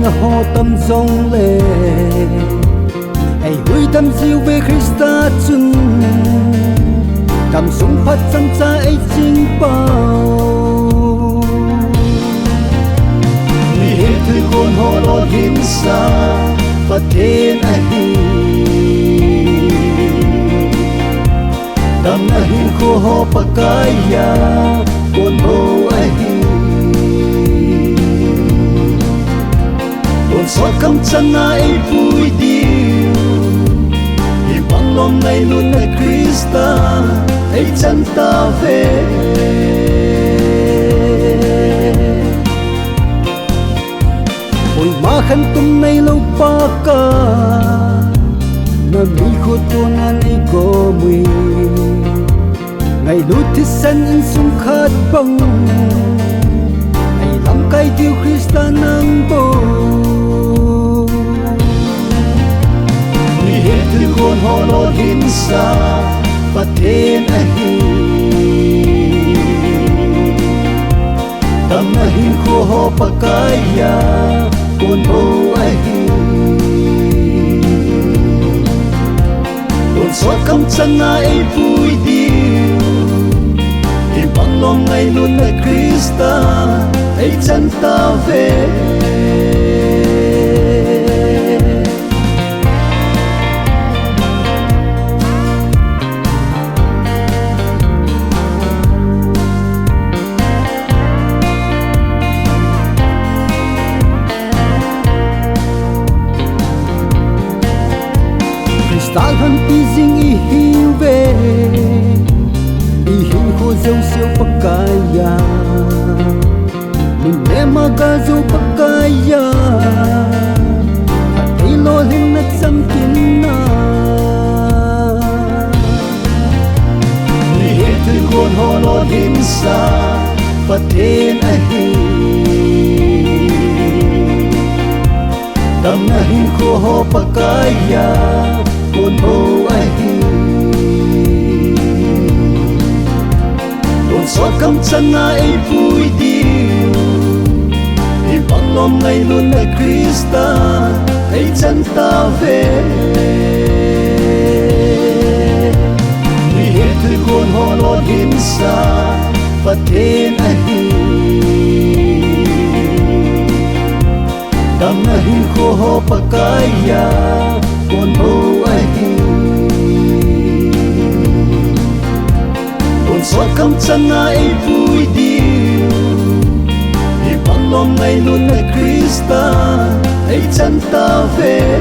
ho tâm dòng lệ ai hui tâm diêu về Christa chun cảm sung phát chân cha ai chính bao mi hết thứ con ho lo hin sa và thiên ai tâm na hin khô ho pakaya con ho ai con xóa cắm chân ai vui điêu thì bằng lòng này luôn là Christa ấy chân ta về ôi mà khăn tung này lâu ba ca na mi khô tô na này có mùi ngày lút thì sân in sung khát bông ai làm cái điều Christa nang bồ thứ con ho lo hin sa và thiên ai tâm na hin khô ho pakaya con ho ai con xóa cắm chân ai vui điêu thì bằng lòng ngày luôn là Christa ấy chân ta về ta thân ti dinh y hiu về y hiu khô dâu siêu pakaya mình em mà ga dâu pakaya thấy lo lên nát sam kín na mi hết thứ con ho lo hin sa và thiên ai tâm na hin khô ho pakaya con ho ai con xóa cắm chân ai vui điêu thì bằng lòng ngày luôn là Christa ấy chân ta về mi hết thứ con ho lo hin sa và thiên ai tâm na hin khô ho pakaya con ho ai con xóa cắm chân ai vui điêu thì bằng lòng ngày luôn là Christa ấy chân ta về